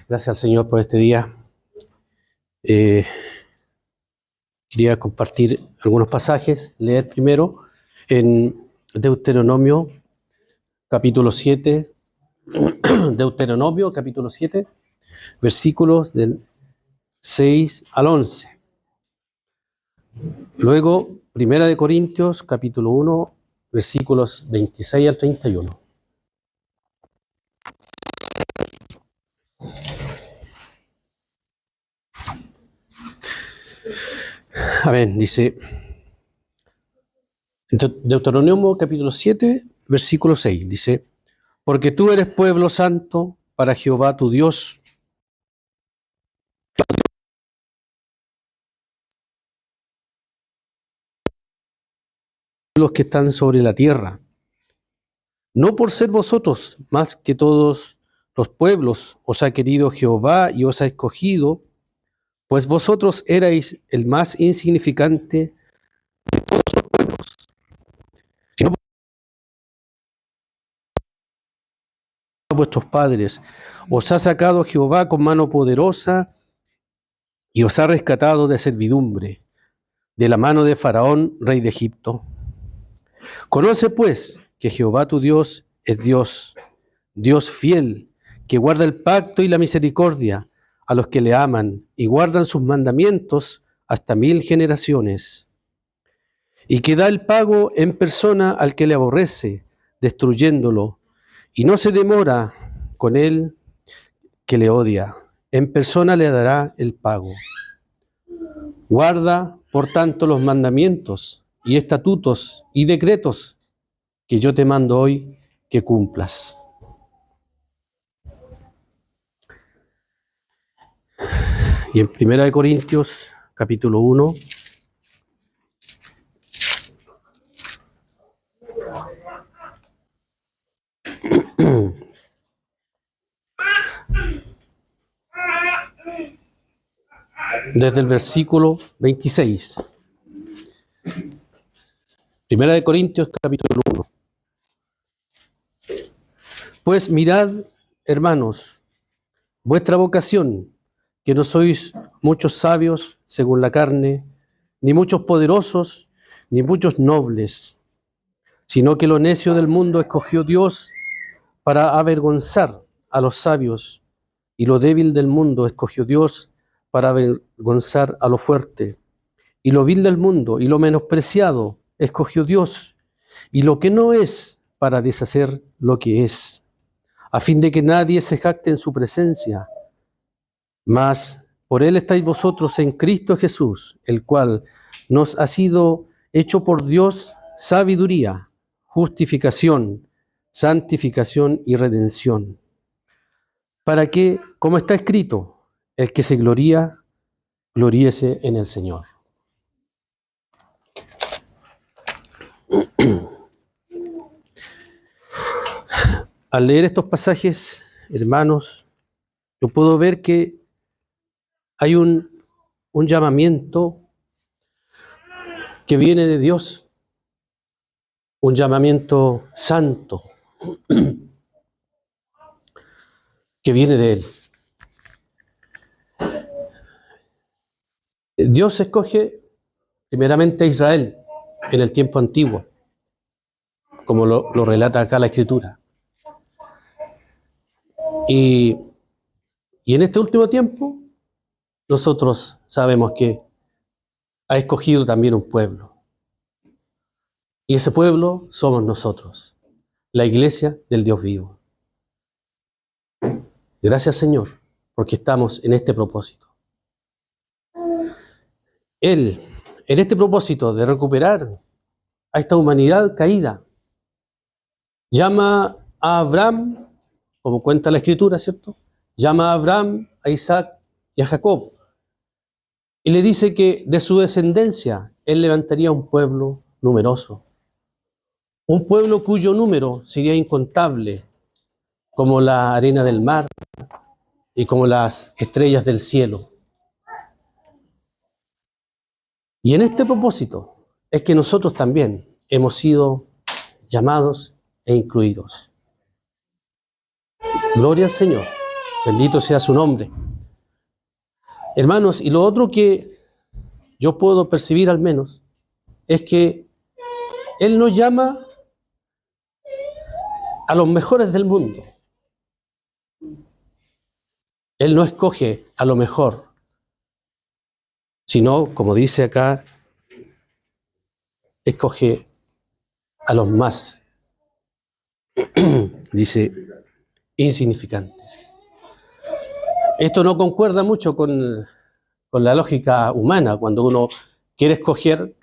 Gracias al Señor por este día. Quería compartir algunos pasajes, leer primero en Deuteronomio capítulo 7, Deuteronomio capítulo 7, versículos del 6 al 11. Luego, Primera de Corintios capítulo 1, versículos 26 al 31. Amén, dice Deuteronomio capítulo 7, versículo 6, dice: porque tú eres pueblo santo para Jehová tu Dios. Los que están sobre la tierra, no por ser vosotros más que todos los pueblos os ha querido Jehová y os ha escogido, pues vosotros erais el más insignificante de todos los pueblos, sino por vuestros padres. Os ha sacado Jehová con mano poderosa y os ha rescatado de servidumbre, de la mano de Faraón, rey de Egipto. Conoce pues que Jehová tu Dios es Dios, Dios fiel, que guarda el pacto y la misericordia a los que le aman y guardan sus mandamientos hasta 1000 generaciones, y que da el pago en persona al que le aborrece, destruyéndolo, y no se demora con él que le odia, en persona le dará el pago. Guarda, por tanto, los mandamientos y estatutos y decretos que yo te mando hoy que cumplas. Y en Primera de Corintios, capítulo 1, desde el versículo 26. Primera de Corintios, capítulo 1. Pues mirad, hermanos, vuestra vocación, que no sois muchos sabios según la carne, ni muchos poderosos, ni muchos nobles, sino que lo necio del mundo escogió Dios para avergonzar a los sabios, y lo débil del mundo escogió Dios para avergonzar a lo fuerte, y lo vil del mundo y lo menospreciado escogió Dios, y lo que no es para deshacer lo que es, a fin de que nadie se jacte en su presencia. Mas por él estáis vosotros en Cristo Jesús, el cual nos ha sido hecho por Dios sabiduría, justificación, santificación y redención, para que, como está escrito, el que se gloría, gloríese en el Señor. Al leer estos pasajes, hermanos, yo puedo ver que hay un llamamiento que viene de Dios, un llamamiento santo que viene de Él. Dios escoge primeramente a Israel en el tiempo antiguo, como lo relata acá la Escritura. Y en este último tiempo, nosotros sabemos que ha escogido también un pueblo. Y ese pueblo somos nosotros, la iglesia del Dios vivo. Gracias, Señor, porque estamos en este propósito. Él, en este propósito de recuperar a esta humanidad caída, llama a Abraham, como cuenta la Escritura, ¿cierto? Llama a Abraham, a Isaac y a Jacob, y le dice que de su descendencia él levantaría un pueblo numeroso, un pueblo cuyo número sería incontable, como la arena del mar y como las estrellas del cielo. Y en este propósito es que nosotros también hemos sido llamados e incluidos. Gloria al Señor. Bendito sea su nombre. Hermanos, y lo otro que yo puedo percibir al menos es que Él nos llama a los mejores del mundo. Él no escoge a lo mejor, sino, como dice acá, escoge a los más, dice, insignificantes. Esto no concuerda mucho con la lógica humana. Cuando uno quiere escoger,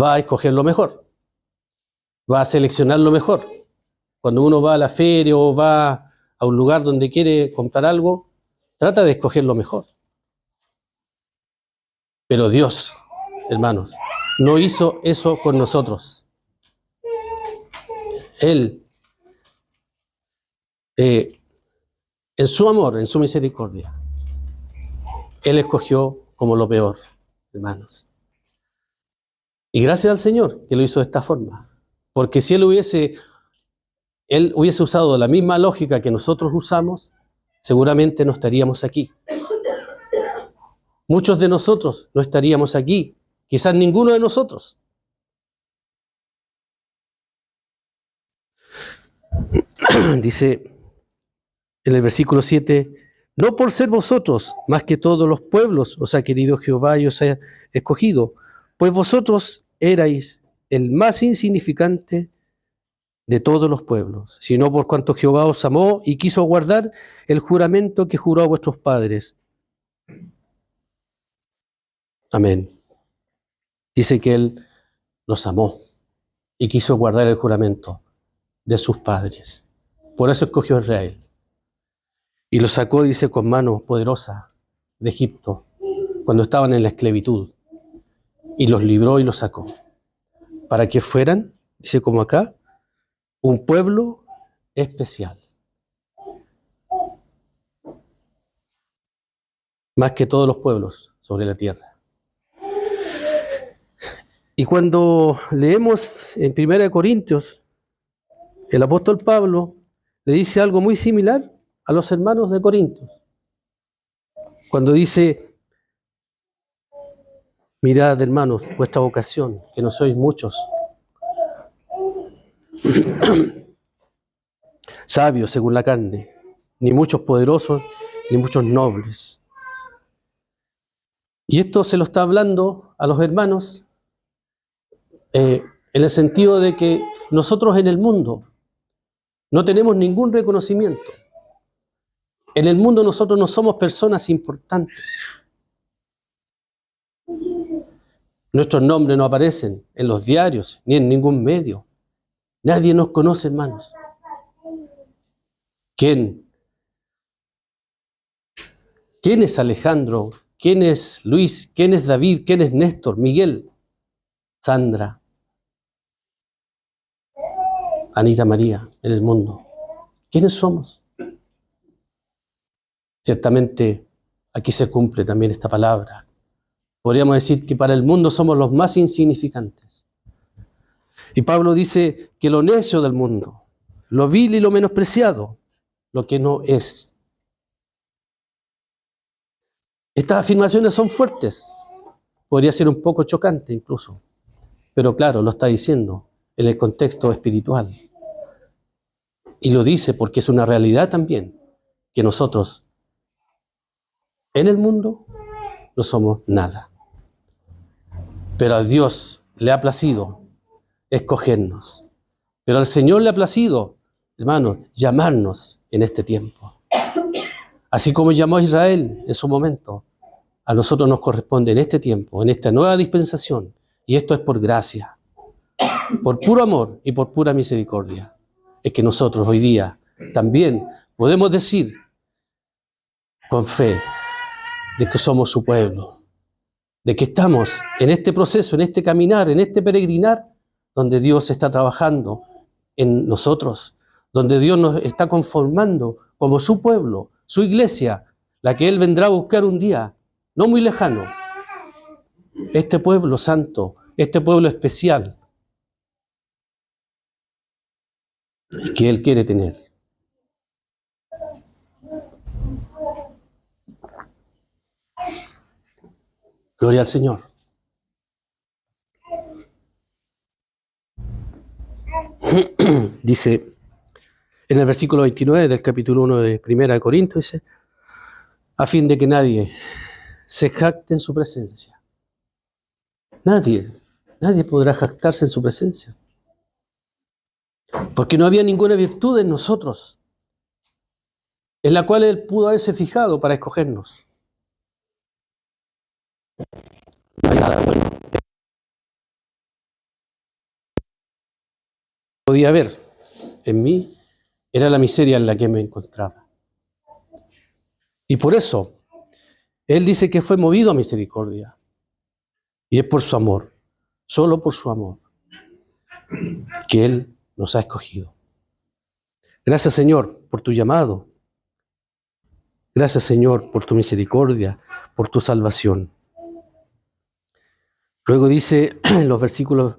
va a escoger lo mejor, va a seleccionar lo mejor. Cuando uno va a la feria o va a un lugar donde quiere comprar algo, trata de escoger lo mejor. Pero Dios, hermanos, no hizo eso con nosotros. Él, en su amor, en su misericordia, Él escogió como lo peor, hermanos. Y gracias al Señor que lo hizo de esta forma. Porque si Él hubiese usado la misma lógica que nosotros usamos, seguramente no estaríamos aquí. Muchos de nosotros no estaríamos aquí, quizás ninguno de nosotros. Dice en el versículo 7, no por ser vosotros más que todos los pueblos os ha querido Jehová y os ha escogido, pues vosotros erais el más insignificante de todos los pueblos, sino por cuanto Jehová os amó y quiso guardar el juramento que juró a vuestros padres. Amén. Dice que Él los amó y quiso guardar el juramento de sus padres. Por eso escogió a Israel. Y los sacó, dice, con mano poderosa de Egipto, cuando estaban en la esclavitud. Y los libró y los sacó. Para que fueran, dice como acá, un pueblo especial. Más que todos los pueblos sobre la tierra. Y cuando leemos en 1 Corintios, el apóstol Pablo le dice algo muy similar a los hermanos de Corintios. Cuando dice, mirad, hermanos, vuestra vocación, que no sois muchos, sabios según la carne, ni muchos poderosos, ni muchos nobles. Y esto se lo está hablando a los hermanos en el sentido de que nosotros en el mundo no tenemos ningún reconocimiento. En el mundo nosotros no somos personas importantes. Nuestros nombres no aparecen en los diarios ni en ningún medio. Nadie nos conoce, hermanos. ¿Quién es Alejandro? ¿Quién es Luis? ¿Quién es David? ¿Quién es Néstor? Miguel, Sandra, Anita María en el mundo? ¿Quiénes somos? Ciertamente aquí se cumple también esta palabra. Podríamos decir que para el mundo somos los más insignificantes. Y Pablo dice que lo necio del mundo, lo vil y lo menospreciado, lo que no es. Estas afirmaciones son fuertes. Podría ser un poco chocante incluso. Pero claro, lo está diciendo en el contexto espiritual. Y lo dice porque es una realidad también, que nosotros en el mundo no somos nada. Pero a Dios le ha placido escogernos. Pero al Señor le ha placido, hermanos, llamarnos en este tiempo. Así como llamó a Israel en su momento, a nosotros nos corresponde en este tiempo, en esta nueva dispensación. Y esto es por gracia, por puro amor y por pura misericordia. Es que nosotros hoy día también podemos decir con fe de que somos su pueblo, de que estamos en este proceso, en este caminar, en este peregrinar, donde Dios está trabajando en nosotros, donde Dios nos está conformando como su pueblo, su iglesia, la que Él vendrá a buscar un día, no muy lejano. Este pueblo santo, este pueblo especial, que Él quiere tener. Gloria al Señor. Dice en el versículo 29 del capítulo 1 de Primera de Corintios, dice, a fin de que nadie se jacte en su presencia. Nadie podrá jactarse en su presencia. Porque no había ninguna virtud en nosotros en la cual Él pudo haberse fijado para escogernos. No hay nada bueno. Podía haber en mí, era la miseria en la que me encontraba. Y por eso, Él dice que fue movido a misericordia. Y es por su amor, solo por su amor, que Él nos ha escogido. Gracias, Señor, por tu llamado. Gracias, Señor, por tu misericordia, por tu salvación. Luego dice en los versículos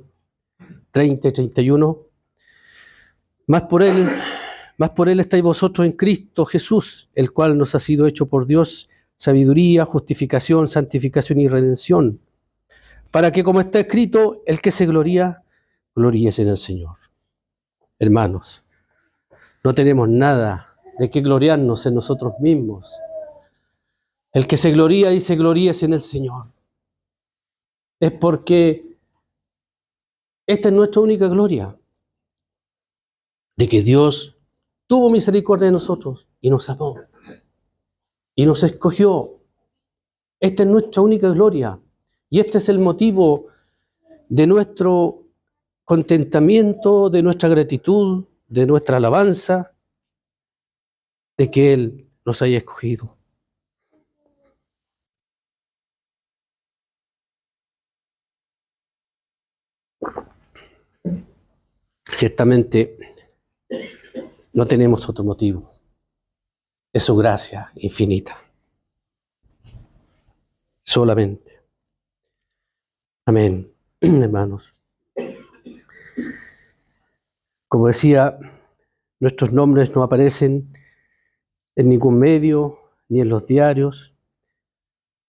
30 y 31, más por Él estáis vosotros en Cristo Jesús, el cual nos ha sido hecho por Dios sabiduría, justificación, santificación y redención, para que, como está escrito, el que se gloría, gloríese en el Señor. Hermanos, no tenemos nada de qué gloriarnos en nosotros mismos. El que se gloría dice gloríese en el Señor. Es porque esta es nuestra única gloria, de que Dios tuvo misericordia de nosotros y nos amó y nos escogió. Esta es nuestra única gloria y este es el motivo de nuestro contentamiento, de nuestra gratitud, de nuestra alabanza, de que Él nos haya escogido. Ciertamente no tenemos otro motivo, es su gracia infinita, solamente. Amén, hermanos. Como decía, nuestros nombres no aparecen en ningún medio, ni en los diarios,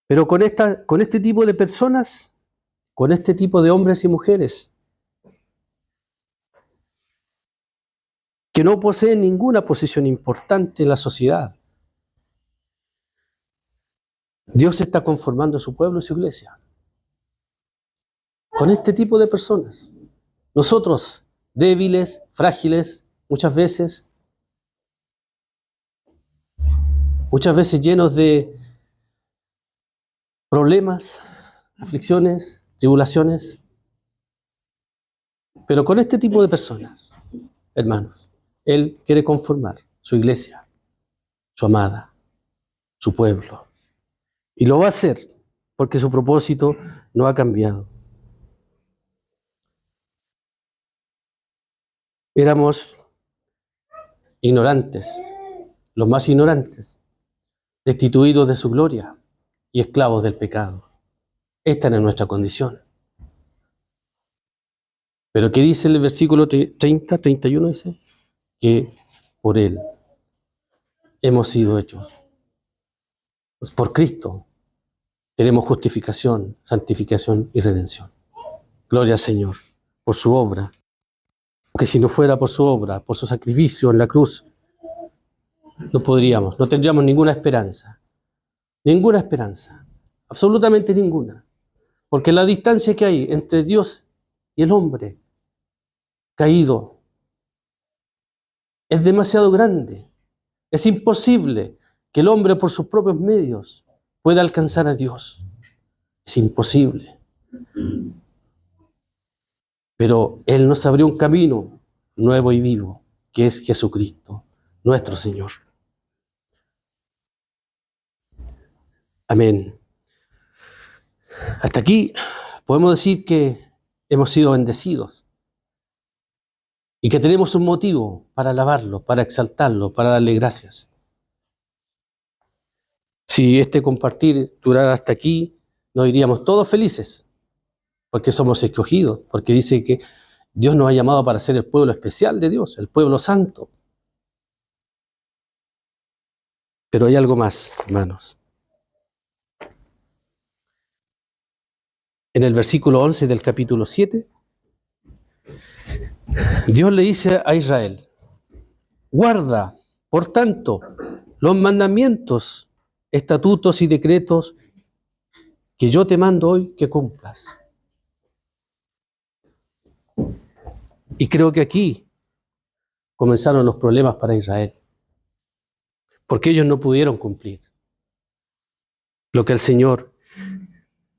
pero con este tipo de personas, con este tipo de hombres y mujeres, que no poseen ninguna posición importante en la sociedad, Dios está conformando a su pueblo y su iglesia. Con este tipo de personas. Nosotros, débiles, frágiles, muchas veces llenos de problemas, aflicciones, tribulaciones, pero con este tipo de personas, hermanos, Él quiere conformar su iglesia, su amada, su pueblo. Y lo va a hacer porque su propósito no ha cambiado. Éramos ignorantes, los más ignorantes, destituidos de su gloria y esclavos del pecado. Esta era nuestra condición. Pero ¿qué dice el versículo 30, 31? Dice que por Él hemos sido hechos. Pues por Cristo tenemos justificación, santificación y redención. Gloria al Señor por su obra. Porque si no fuera por su obra, por su sacrificio en la cruz, no tendríamos ninguna esperanza. Ninguna esperanza. Absolutamente ninguna. Porque la distancia que hay entre Dios y el hombre caído es demasiado grande. Es imposible que el hombre por sus propios medios pueda alcanzar a Dios. Es imposible. Pero Él nos abrió un camino nuevo y vivo, que es Jesucristo, nuestro Señor. Amén. Hasta aquí podemos decir que hemos sido bendecidos y que tenemos un motivo para alabarlo, para exaltarlo, para darle gracias. Si este compartir durara hasta aquí, nos iríamos todos felices, porque somos escogidos, porque dice que Dios nos ha llamado para ser el pueblo especial de Dios, el pueblo santo. Pero hay algo más, hermanos. en el versículo 11 del capítulo 7, Dios le dice a Israel: guarda, por tanto, los mandamientos, estatutos y decretos que yo te mando hoy que cumplas. Y creo que aquí comenzaron los problemas para Israel, porque ellos no pudieron cumplir lo que el Señor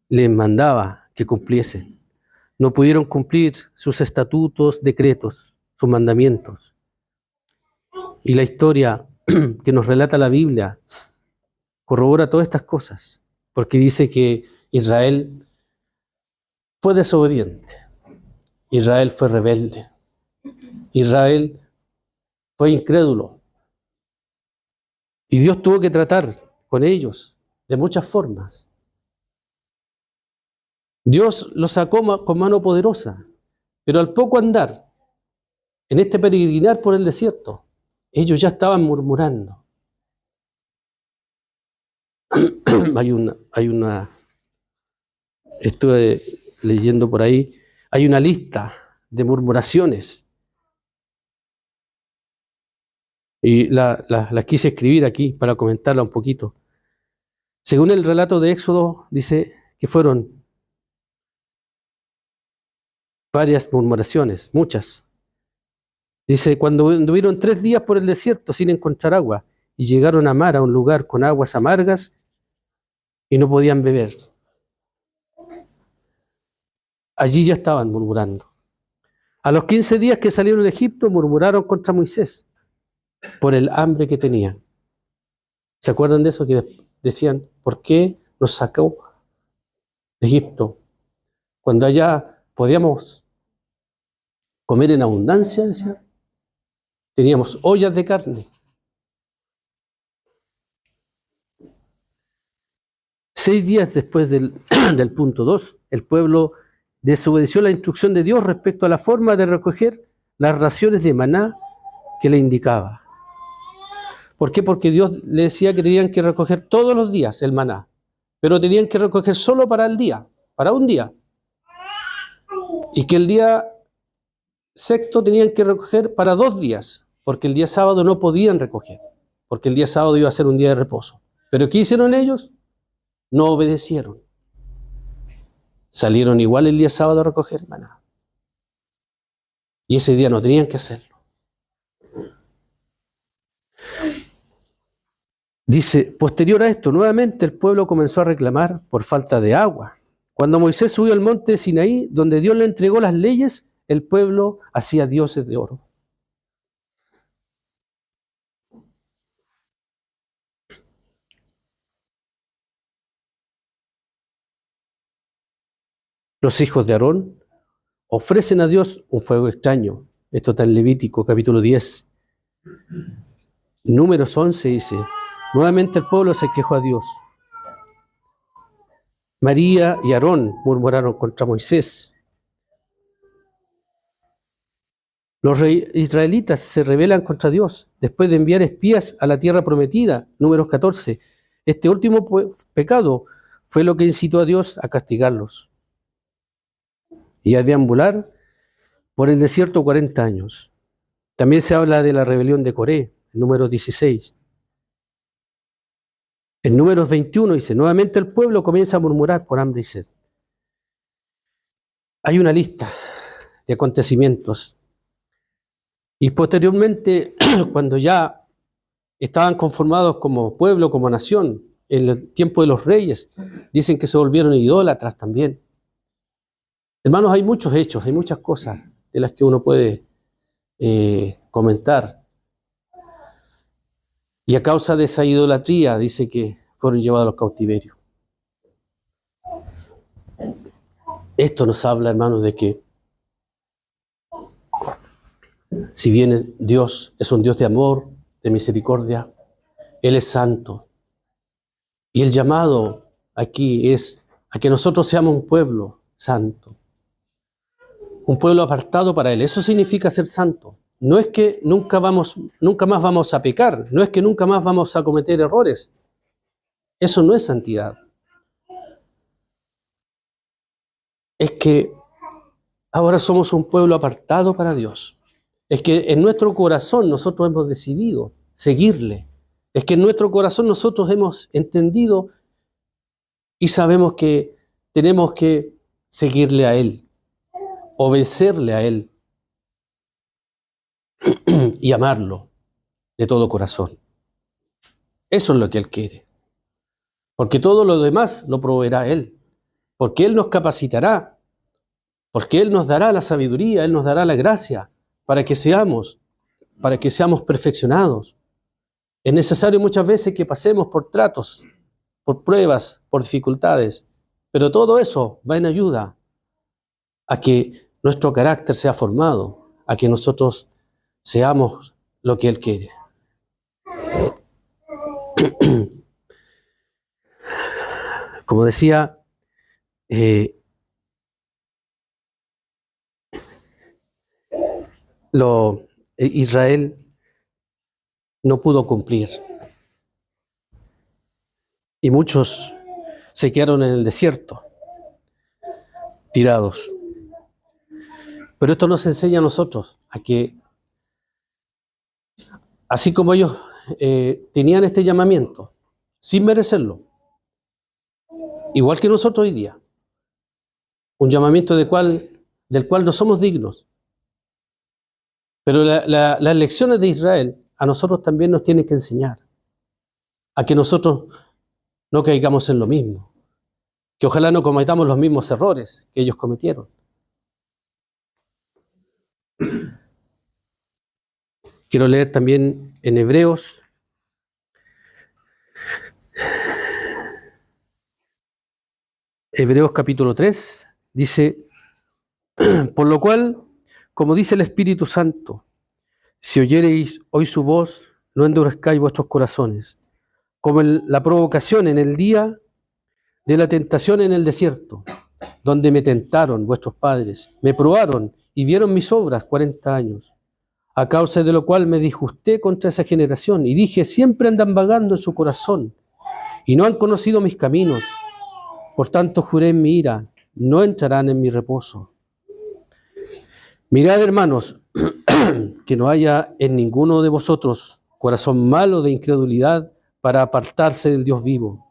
les mandaba que cumpliesen. No pudieron cumplir sus estatutos, decretos, sus mandamientos. Y la historia que nos relata la Biblia corrobora todas estas cosas, porque dice que Israel fue desobediente, Israel fue rebelde, Israel fue incrédulo. Y Dios tuvo que tratar con ellos de muchas formas. Dios los sacó con mano poderosa, pero al poco andar en este peregrinar por el desierto, ellos ya estaban murmurando. Estuve leyendo por ahí, hay una lista de murmuraciones y la quise escribir aquí para comentarla un poquito. Según el relato de Éxodo, dice que fueron varias murmuraciones, muchas. Dice, cuando anduvieron 3 días por el desierto sin encontrar agua y llegaron a Mara, un lugar con aguas amargas, y no podían beber. Allí ya estaban murmurando. A los 15 días que salieron de Egipto, murmuraron contra Moisés por el hambre que tenían. ¿Se acuerdan de eso? Que decían, ¿por qué nos sacó de Egipto? Cuando allá podíamos comer en abundancia, decían. Teníamos ollas de carne. 6 días después del punto 2, el pueblo desobedeció la instrucción de Dios respecto a la forma de recoger las raciones de maná que le indicaba. ¿Por qué? Porque Dios le decía que tenían que recoger todos los días el maná, pero tenían que recoger solo para el día, para un día. Y que el día sexto tenían que recoger para 2 días, porque el día sábado no podían recoger, porque el día sábado iba a ser un día de reposo. ¿Pero qué hicieron ellos? No obedecieron. Salieron igual el día sábado a recoger maná. Y ese día no tenían que hacerlo. Dice, posterior a esto, nuevamente el pueblo comenzó a reclamar por falta de agua. Cuando Moisés subió al monte Sinaí, donde Dios le entregó las leyes, el pueblo hacía dioses de oro. Los hijos de Aarón ofrecen a Dios un fuego extraño. Esto está en Levítico, capítulo 10. Números 11 dice, nuevamente el pueblo se quejó a Dios. María y Aarón murmuraron contra Moisés. Los israelitas se rebelan contra Dios después de enviar espías a la tierra prometida, Números 14. Este último pecado fue lo que incitó a Dios a castigarlos y a deambular por el desierto 40 años. También se habla de la rebelión de Coré, en Números 16. En Números 21 dice, nuevamente el pueblo comienza a murmurar por hambre y sed. Hay una lista de acontecimientos. Y posteriormente, cuando ya estaban conformados como pueblo, como nación, en el tiempo de los reyes, dicen que se volvieron idólatras también. Hermanos, hay muchos hechos, hay muchas cosas de las que uno puede comentar. Y a causa de esa idolatría, dice que fueron llevados a los cautiverios. Esto nos habla, hermanos, de que si bien Dios es un Dios de amor, de misericordia, Él es santo. Y el llamado aquí es a que nosotros seamos un pueblo santo, un pueblo apartado para Él. Eso significa ser santo. No es que nunca más vamos a pecar, no es que nunca más vamos a cometer errores. Eso no es santidad. es que ahora somos un pueblo apartado para Dios. Es que en nuestro corazón nosotros hemos decidido seguirle. Es que en nuestro corazón nosotros hemos entendido y sabemos que tenemos que seguirle a Él, obedecerle a Él y amarlo de todo corazón. Eso es lo que Él quiere. Porque todo lo demás lo proveerá Él. Porque Él nos capacitará. Porque Él nos dará la sabiduría, Él nos dará la gracia para que seamos perfeccionados. Es necesario muchas veces que pasemos por tratos, por pruebas, por dificultades, pero todo eso va en ayuda a que nuestro carácter sea formado, a que nosotros seamos lo que Él quiere. Como decía, Israel no pudo cumplir y muchos se quedaron en el desierto, tirados. Pero esto nos enseña a nosotros a que, así como ellos tenían este llamamiento, sin merecerlo, igual que nosotros hoy día, un llamamiento del cual no somos dignos. Pero las lecciones de Israel a nosotros también nos tienen que enseñar a que nosotros no caigamos en lo mismo, que ojalá no cometamos los mismos errores que ellos cometieron. Quiero leer también en Hebreos, capítulo 3, dice, por lo cual, como dice el Espíritu Santo, si oyereis hoy su voz, no endurezcáis vuestros corazones, como la provocación en el día de la tentación en el desierto, donde me tentaron vuestros padres, me probaron y vieron mis obras 40 años, a causa de lo cual me disgusté contra esa generación y dije, siempre andan vagando en su corazón y no han conocido mis caminos. Por tanto juré en mi ira, no entrarán en mi reposo. Mirad, hermanos, que no haya en ninguno de vosotros corazón malo de incredulidad para apartarse del Dios vivo.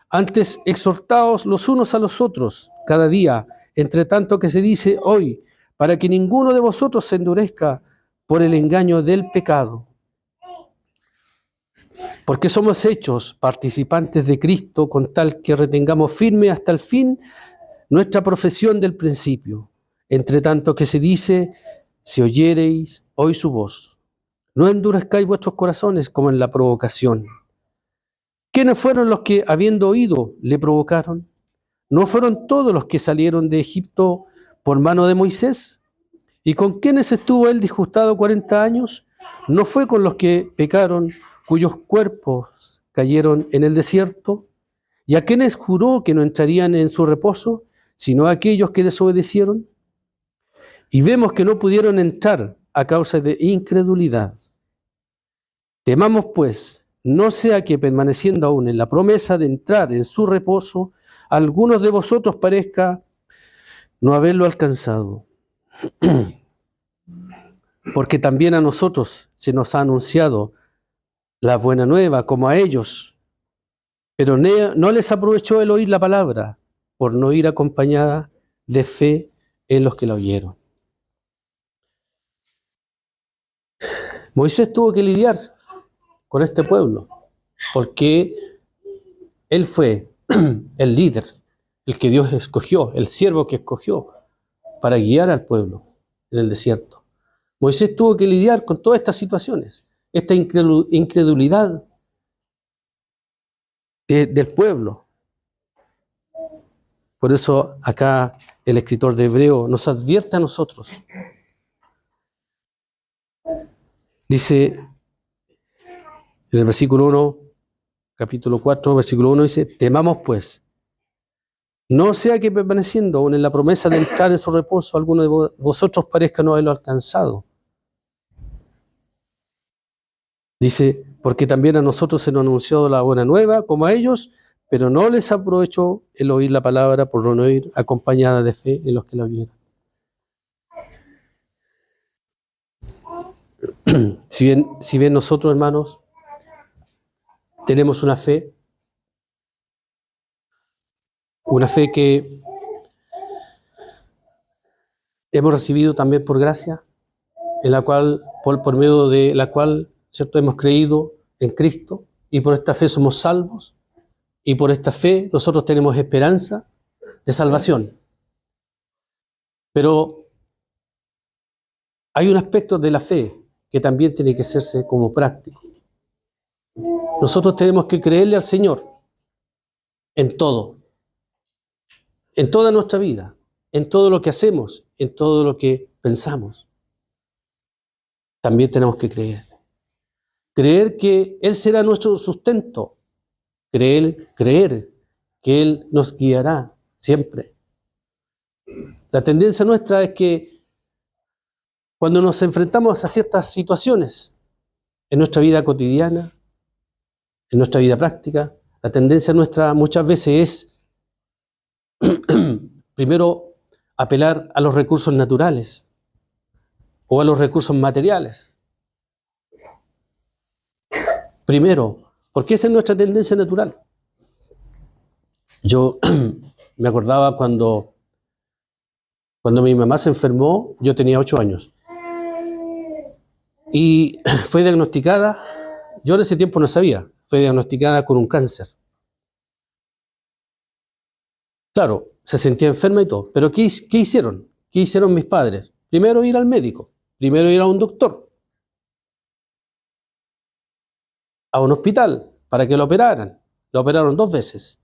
Antes exhortaos los unos a los otros cada día, entre tanto que se dice hoy, para que ninguno de vosotros se endurezca por el engaño del pecado. Porque somos hechos participantes de Cristo con tal que retengamos firme hasta el fin nuestra profesión del principio. Entre tanto que se dice, si oyereis hoy su voz, no endurezcáis vuestros corazones como en la provocación. ¿Quiénes fueron los que, habiendo oído, le provocaron? ¿No fueron todos los que salieron de Egipto por mano de Moisés? ¿Y con quiénes estuvo él disgustado 40 años? ¿No fue con los que pecaron, cuyos cuerpos cayeron en el desierto? ¿Y a quiénes juró que no entrarían en su reposo, sino a aquellos que desobedecieron? Y vemos que no pudieron entrar a causa de incredulidad. Temamos, pues, no sea que permaneciendo aún en la promesa de entrar en su reposo, algunos de vosotros parezca no haberlo alcanzado. Porque también a nosotros se nos ha anunciado la buena nueva como a ellos, pero no les aprovechó el oír la palabra, por no ir acompañada de fe en los que la oyeron. Moisés tuvo que lidiar con este pueblo, porque él fue el líder, el que Dios escogió, el siervo que escogió para guiar al pueblo en el desierto. Moisés tuvo que lidiar con todas estas situaciones, esta incredulidad del pueblo. Por eso acá el escritor de Hebreo nos advierte a nosotros. Dice en el versículo 1, capítulo 4, versículo 1, dice, temamos pues, no sea que permaneciendo aún en la promesa de entrar en su reposo, alguno de vosotros parezca no haberlo alcanzado. Dice, porque también a nosotros se nos ha anunciado la buena nueva, como a ellos, pero no les aprovechó el oír la palabra por no ir acompañada de fe en los que la oyeron. Si bien nosotros, hermanos, tenemos una fe que hemos recibido también por gracia, en la cual, por medio de la cual, ¿cierto?, hemos creído en Cristo, y por esta fe somos salvos, y por esta fe nosotros tenemos esperanza de salvación. Pero hay un aspecto de la fe que también tiene que hacerse como práctico. Nosotros tenemos que creerle al Señor en todo, en toda nuestra vida, en todo lo que hacemos, en todo lo que pensamos. También tenemos que creer. Creer que Él será nuestro sustento. Creer que Él nos guiará siempre. La tendencia nuestra es que cuando nos enfrentamos a ciertas situaciones en nuestra vida cotidiana, en nuestra vida práctica, la tendencia nuestra muchas veces es primero apelar a los recursos naturales o a los recursos materiales. Primero, porque esa es nuestra tendencia natural. Yo me acordaba cuando mi mamá se enfermó, yo tenía 8 años. Y fue diagnosticada, yo en ese tiempo no sabía, fue diagnosticada con un cáncer. Claro, se sentía enferma y todo, pero ¿qué hicieron? ¿Qué hicieron mis padres? Primero ir al médico, primero ir a un doctor, a un hospital, para que lo operaran. Lo operaron 2 veces.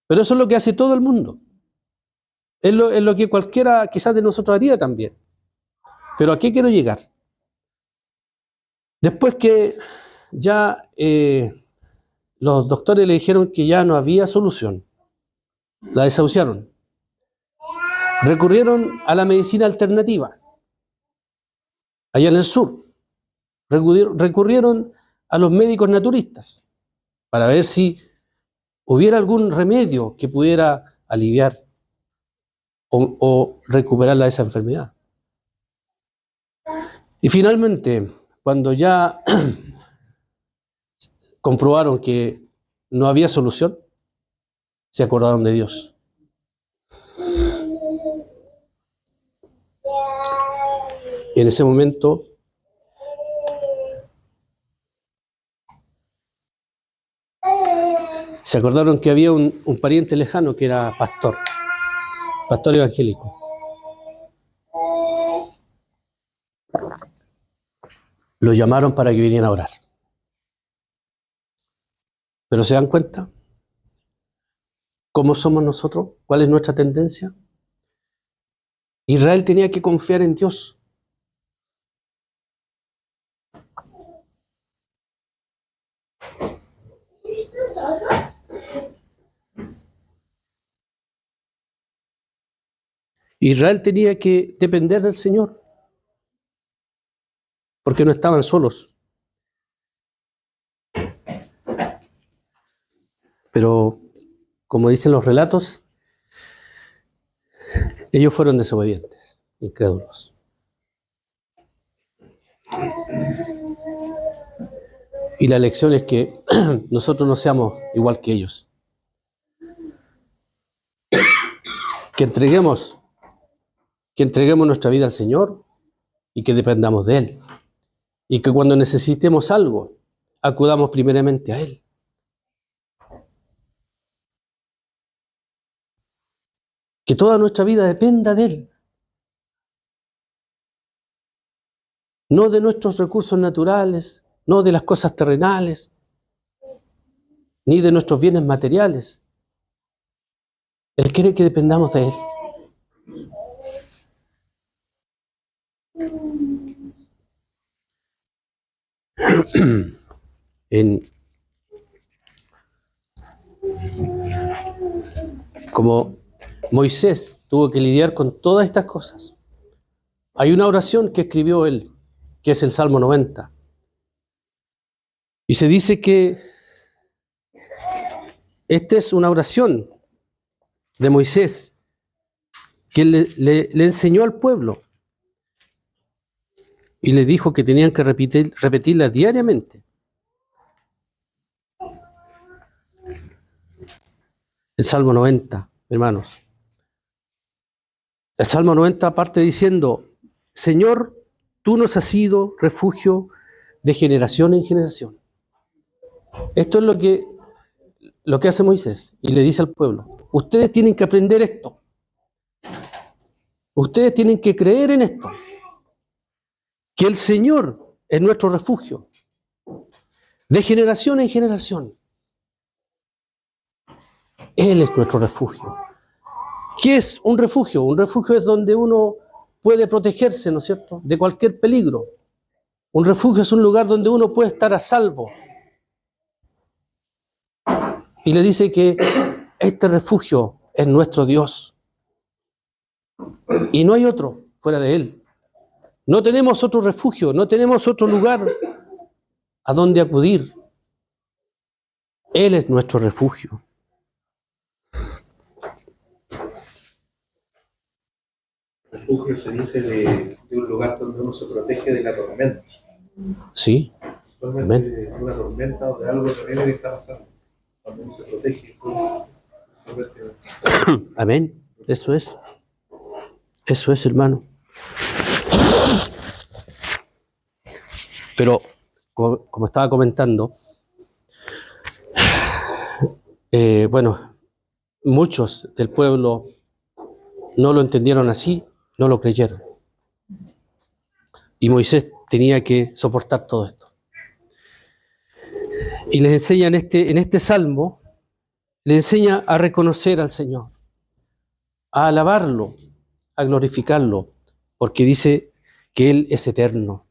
Pero eso es lo que hace todo el mundo. Es lo que cualquiera quizás de nosotros haría también. Pero ¿a qué quiero llegar? Después que ya los doctores le dijeron que ya no había solución, la desahuciaron. Recurrieron a la medicina alternativa, allá en el sur. Recurrieron a los médicos naturistas para ver si hubiera algún remedio que pudiera aliviar o recuperarla de esa enfermedad. Y finalmente, cuando ya comprobaron que no había solución, se acordaron de Dios. Y en ese momento se acordaron que había un pariente lejano que era pastor evangélico. Lo llamaron para que vinieran a orar. Pero ¿se dan cuenta cómo somos nosotros? ¿Cuál es nuestra tendencia? Israel tenía que confiar en Dios. Israel tenía que depender del Señor, porque no estaban solos. Pero, como dicen los relatos, ellos fueron desobedientes, incrédulos. Y la lección es que nosotros no seamos igual que ellos. Que entreguemos nuestra vida al Señor y que dependamos de Él. Y que cuando necesitemos algo, acudamos primeramente a Él. Que toda nuestra vida dependa de Él. No de nuestros recursos naturales, no de las cosas terrenales, ni de nuestros bienes materiales. Él quiere que dependamos de Él. Como Moisés tuvo que lidiar con todas estas cosas, hay una oración que escribió él, que es el Salmo 90. Y se dice que Esta es una oración de Moisés que le enseñó al pueblo y le dijo que tenían que repetirla diariamente. El Salmo 90, hermanos. El Salmo 90 parte diciendo: Señor, tú nos has sido refugio de generación en generación. Esto es lo que hace Moisés y le dice al pueblo: ustedes tienen que aprender esto. Ustedes tienen que creer en esto, que el Señor es nuestro refugio, de generación en generación. Él es nuestro refugio. ¿Qué es un refugio? Un refugio es donde uno puede protegerse, ¿no es cierto?, de cualquier peligro. Un refugio es un lugar donde uno puede estar a salvo. Y le dice que este refugio es nuestro Dios. Y no hay otro fuera de Él. No tenemos otro refugio, no tenemos otro lugar a donde acudir. Él es nuestro refugio. Refugio se dice de un lugar donde uno se protege de la tormenta. Sí. Actualmente de una tormenta o de algo terrible que está pasando. Cuando uno se protege. Amén. Eso es. Eso es, hermano. Pero, como estaba comentando, bueno, muchos del pueblo no lo entendieron así, no lo creyeron. Y Moisés tenía que soportar todo esto. Y les enseña en este salmo, le enseña a reconocer al Señor, a alabarlo, a glorificarlo, porque dice que Él es eterno.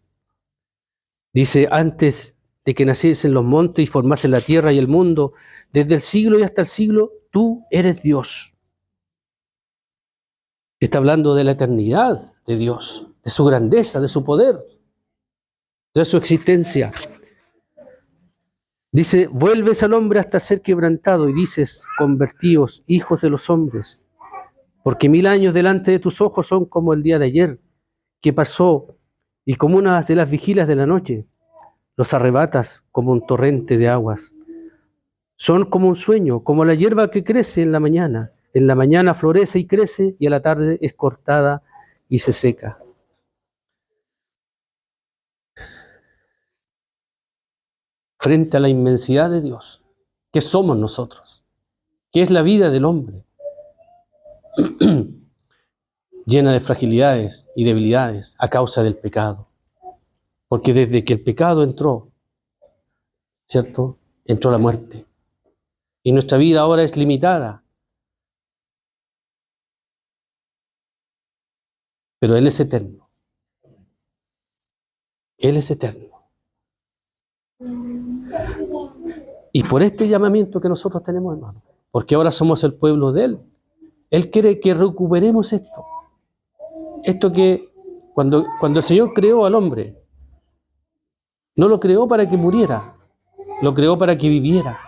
Dice: antes de que naciesen los montes y formasen la tierra y el mundo, desde el siglo y hasta el siglo, tú eres Dios. Está hablando de la eternidad de Dios, de su grandeza, de su poder, de su existencia. Dice: vuelves al hombre hasta ser quebrantado, y dices: convertíos, hijos de los hombres, porque 1000 años delante de tus ojos son como el día de ayer, que pasó, y como una de las vigilias de la noche. Los arrebatas como un torrente de aguas. Son como un sueño, como la hierba que crece en la mañana. En la mañana florece y crece, y a la tarde es cortada y se seca. Frente a la inmensidad de Dios, ¿qué somos nosotros? ¿Qué es la vida del hombre? Llena de fragilidades y debilidades a causa del pecado. Porque desde que el pecado entró, ¿cierto?, entró la muerte. Y nuestra vida ahora es limitada. Pero Él es eterno. Él es eterno. Y por este llamamiento que nosotros tenemos, hermano, porque ahora somos el pueblo de Él, Él quiere que recuperemos esto. Esto que cuando el Señor creó al hombre, no lo creó para que muriera, lo creó para que viviera.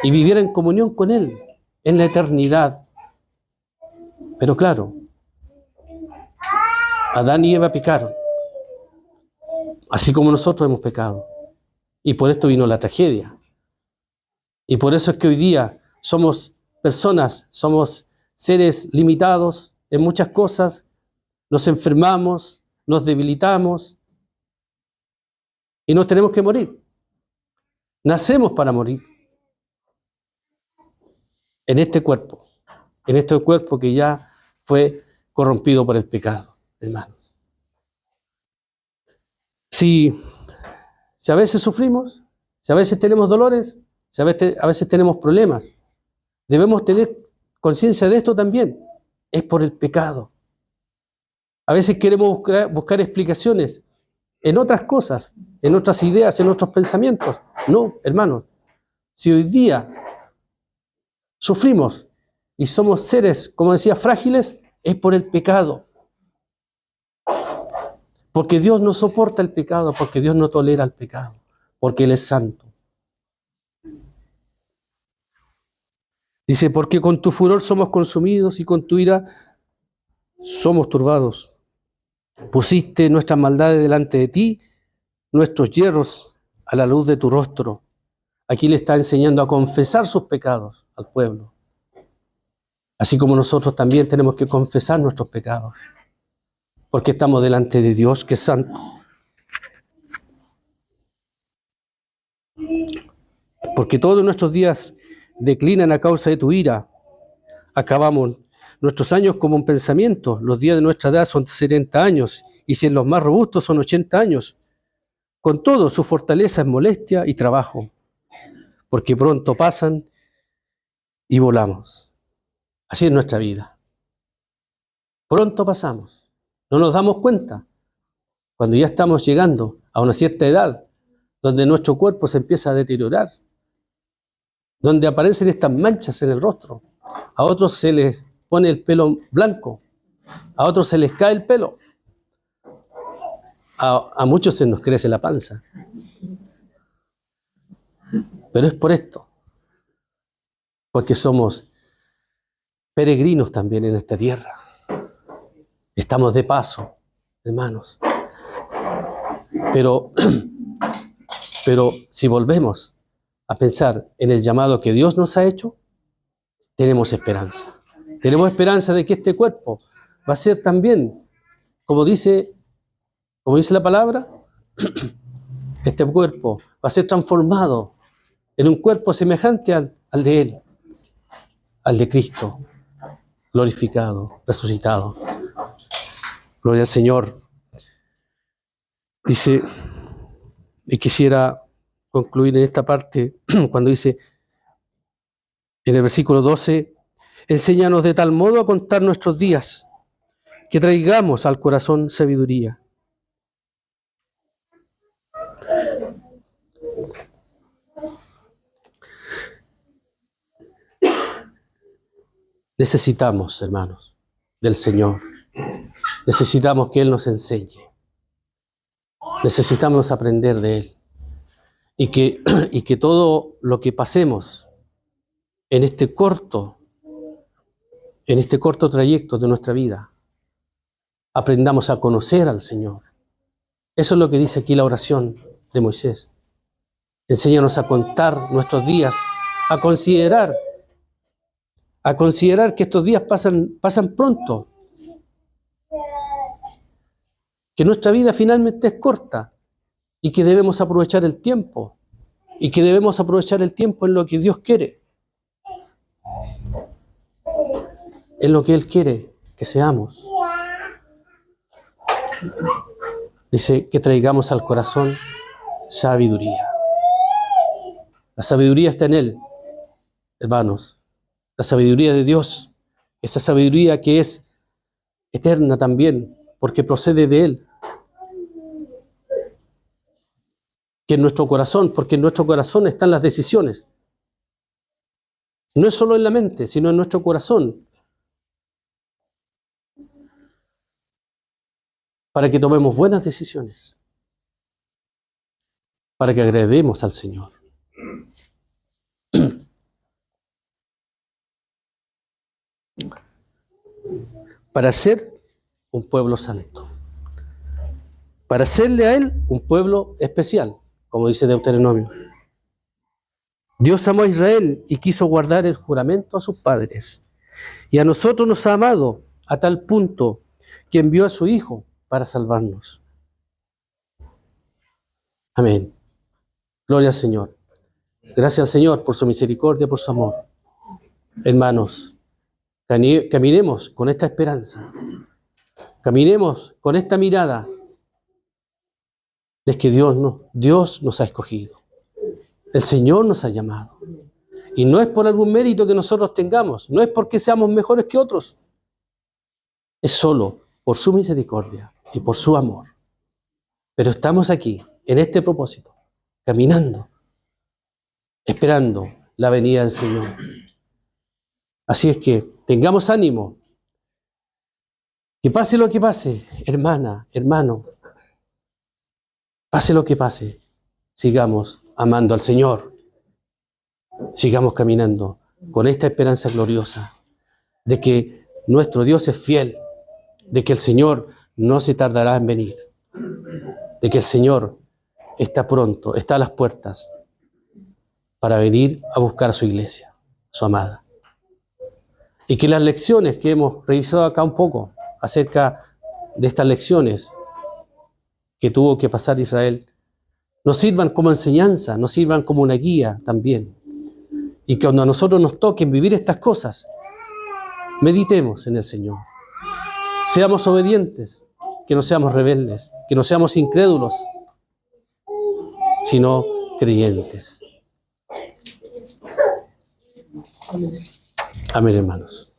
Y viviera en comunión con Él, en la eternidad. Pero claro, Adán y Eva pecaron, así como nosotros hemos pecado. Y por esto vino la tragedia. Y por eso es que hoy día somos personas, somos seres limitados en muchas cosas, nos enfermamos, nos debilitamos y nos tenemos que morir. Nacemos para morir en este cuerpo que ya fue corrompido por el pecado, hermanos. Si a veces sufrimos, si a veces tenemos dolores, si a veces tenemos problemas, debemos tener conciencia de esto también. Es por el pecado. A veces queremos buscar explicaciones en otras cosas, en otras ideas, en otros pensamientos. No, hermanos. Si hoy día sufrimos y somos seres, como decía, frágiles, es por el pecado. Porque Dios no soporta el pecado, porque Dios no tolera el pecado, porque Él es santo. Dice, porque con tu furor somos consumidos y con tu ira somos turbados. Pusiste nuestras maldades delante de ti, nuestros hierros a la luz de tu rostro. Aquí le está enseñando a confesar sus pecados al pueblo. Así como nosotros también tenemos que confesar nuestros pecados. Porque estamos delante de Dios que es santo. Porque todos nuestros días declinan a causa de tu ira. Acabamos nuestros años como un pensamiento. Los días de nuestra edad son 70 años, y si en los más robustos son 80 años. Con todo, su fortaleza es molestia y trabajo, porque pronto pasan y volamos. Así es nuestra vida. Pronto pasamos. No nos damos cuenta. Cuando ya estamos llegando a una cierta edad, donde nuestro cuerpo se empieza a deteriorar, donde aparecen estas manchas en el rostro, a otros se les pone el pelo blanco, a otros se les cae el pelo, a muchos se nos crece la panza. Pero es por esto, porque somos peregrinos también en esta tierra. Estamos de paso, hermanos. Pero si volvemos a pensar en el llamado que Dios nos ha hecho, tenemos esperanza. Tenemos esperanza de que este cuerpo va a ser también, como dice la palabra, este cuerpo va a ser transformado en un cuerpo semejante al de Él, al de Cristo, glorificado, resucitado. Gloria al Señor. Dice, y quisiera concluir en esta parte, cuando dice, en el versículo 12, enséñanos de tal modo a contar nuestros días, que traigamos al corazón sabiduría. Necesitamos, hermanos, del Señor. Necesitamos que Él nos enseñe. Necesitamos aprender de Él. Y que todo lo que pasemos en este corto trayecto de nuestra vida, aprendamos a conocer al Señor. Eso es lo que dice aquí la oración de Moisés. Enséñanos a contar nuestros días, a considerar que estos días pasan pronto, que nuestra vida finalmente es corta y que debemos aprovechar el tiempo, y que debemos aprovechar el tiempo en lo que Dios quiere, en lo que Él quiere que seamos. Dice que traigamos al corazón sabiduría. La sabiduría está en Él, hermanos. La sabiduría de Dios, esa sabiduría que es eterna también, porque procede de Él. Que en nuestro corazón, porque en nuestro corazón están las decisiones. No es solo en la mente, sino en nuestro corazón. Para que tomemos buenas decisiones. Para que agrademos al Señor. Para ser un pueblo santo. Para hacerle a Él un pueblo especial, como dice Deuteronomio. Dios amó a Israel y quiso guardar el juramento a sus padres. Y a nosotros nos ha amado a tal punto que envió a su Hijo para salvarnos. Amén. Gloria al Señor. Gracias al Señor por su misericordia, por su amor. Hermanos, caminemos con esta esperanza. Caminemos con esta mirada de que Dios nos ha escogido. El Señor nos ha llamado. Y no es por algún mérito que nosotros tengamos, no es porque seamos mejores que otros. Es solo por su misericordia y por su amor. Pero estamos aquí, en este propósito, caminando, esperando la venida del Señor. Así es que tengamos ánimo. Que pase lo que pase, hermana, hermano, pase lo que pase, sigamos amando al Señor, sigamos caminando con esta esperanza gloriosa de que nuestro Dios es fiel, de que el Señor no se tardará en venir, de que el Señor está pronto, está a las puertas para venir a buscar a su iglesia, su amada. Y que las lecciones que hemos revisado acá un poco acerca de estas lecciones que tuvo que pasar Israel, nos sirvan como enseñanza, nos sirvan como una guía también. Y que cuando a nosotros nos toquen vivir estas cosas, meditemos en el Señor. Seamos obedientes, que no seamos rebeldes, que no seamos incrédulos, sino creyentes. Amén, hermanos.